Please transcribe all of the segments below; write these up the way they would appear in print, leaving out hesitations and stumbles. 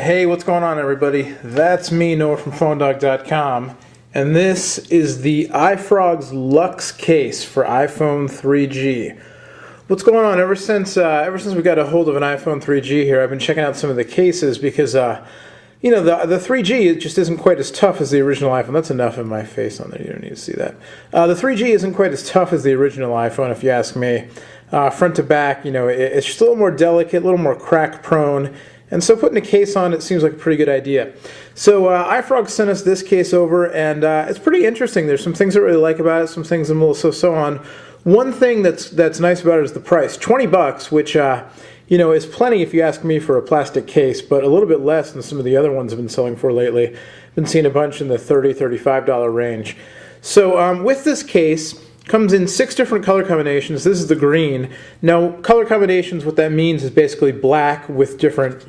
Hey, what's going on, everybody? That's me, Noah from PhoneDog.com, and this is the iFrogz Luxe case for iPhone 3G. What's going on? Ever since we got a hold of an iPhone 3G here, I've been checking out some of the cases because, the 3G it just isn't quite as tough as the original iPhone. That's enough of my face on there. You don't need to see that. The 3G isn't quite as tough as the original iPhone, if you ask me. Front to back, it's just a little more delicate, a little more crack prone. And so putting a case on it seems like a pretty good idea. So iFrogz sent us this case over, and it's pretty interesting. There's some things I really like about it, some things I'm a little so-so on. One thing that's nice about it is the price. $20, which is plenty if you ask me for a plastic case, but a little bit less than some of the other ones I've been selling for lately. I've been seeing a bunch in the $30, $35 range. So with this case, comes in 6 different color combinations. This is the green. Now, color combinations, what that means is basically black with different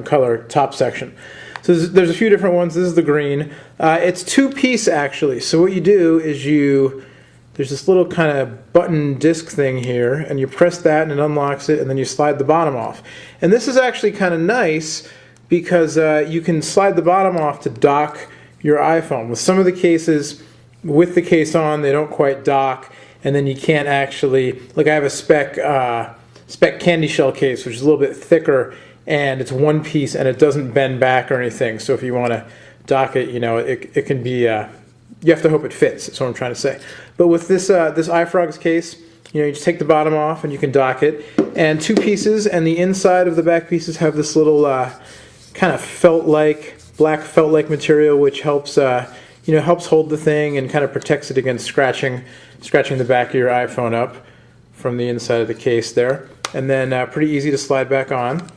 color top section. So there's a few different ones. This is the green. It's 2-piece actually. So what you do is there's this little kind of button disc thing here, and you press that and it unlocks it, and then you slide the bottom off. And this is actually kind of nice because you can slide the bottom off to dock your iPhone. With some of the cases, with the case on, they don't quite dock, and then you can't actually, like I have a spec candy shell case, which is a little bit thicker, and it's 1 piece, and it doesn't bend back or anything, so if you want to dock it, it can be, you have to hope it fits, that's what I'm trying to say. But with this iFrogz case, you just take the bottom off, and you can dock it, and 2 pieces, and the inside of the back pieces have this little kind of black felt-like material, which helps helps hold the thing and kind of protects it against scratching the back of your iPhone up from the inside of the case there. And then pretty easy to slide back on.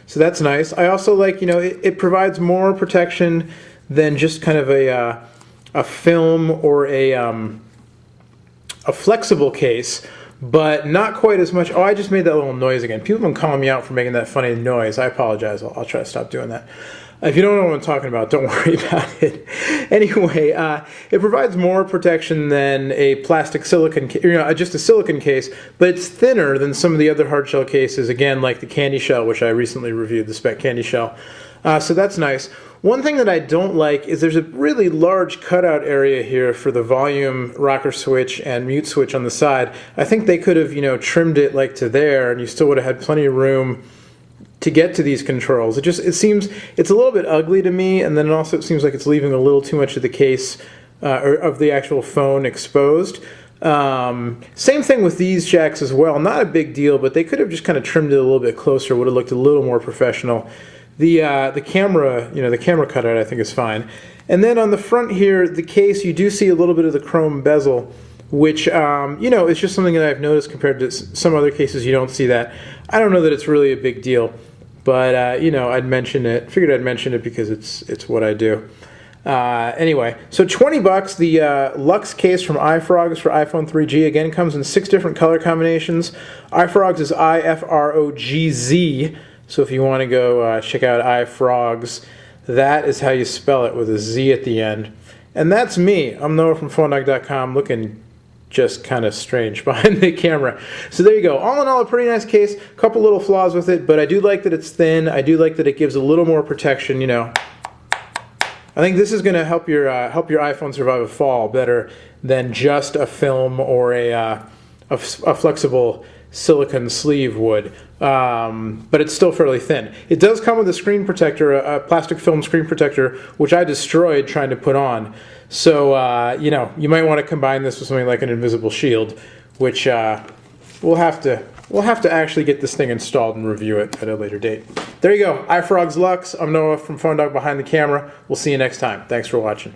So that's nice. I also like, it provides more protection than just kind of a film or a flexible case, but not quite as much. Oh, I just made that little noise again. People have been calling me out for making that funny noise. I apologize. I'll try to stop doing that. If you don't know what I'm talking about, don't worry about it. Anyway, it provides more protection than a plastic silicone, just a silicone case, but it's thinner than some of the other hard shell cases, again, like the candy shell, which I recently reviewed, the spec candy shell. So that's nice. One thing that I don't like is there's a really large cutout area here for the volume rocker switch and mute switch on the side. I think they could have, trimmed it like to there, and you still would have had plenty of room to get to these controls. It seems it's a little bit ugly to me, and then it seems like it's leaving a little too much of the case or of the actual phone exposed. Same thing with these jacks as well. Not a big deal, but they could have just kind of trimmed it a little bit closer. Would have looked a little more professional. The camera, the camera cutout I think is fine. And then on the front here, the case, you do see a little bit of the chrome bezel, which, is just something that I've noticed compared to some other cases. You don't see that. I don't know that it's really a big deal, but, I'd mention it. Figured I'd mention it because it's what I do. Anyway, so $20, the Luxe case from iFrogz for iPhone 3G. Again, comes in 6 different color combinations. iFrogz is iFrogz. So if you want to go check out iFrogz, that is how you spell it, with a Z at the end. And that's me. I'm Noah from PhoneDog.com, looking just kind of strange behind the camera. So there you go. All in all, a pretty nice case. A couple little flaws with it, but I do like that it's thin. I do like that it gives a little more protection. I think this is going to help your iPhone survive a fall better than just a film or a flexible silicone sleeve would. But it's still fairly thin. It does come with a screen protector, a plastic film screen protector, which I destroyed trying to put on. So, you might want to combine this with something like an invisible shield, which we'll have to actually get this thing installed and review it at a later date. There you go. iFrogz Luxe. I'm Noah from PhoneDog behind the camera. We'll see you next time. Thanks for watching.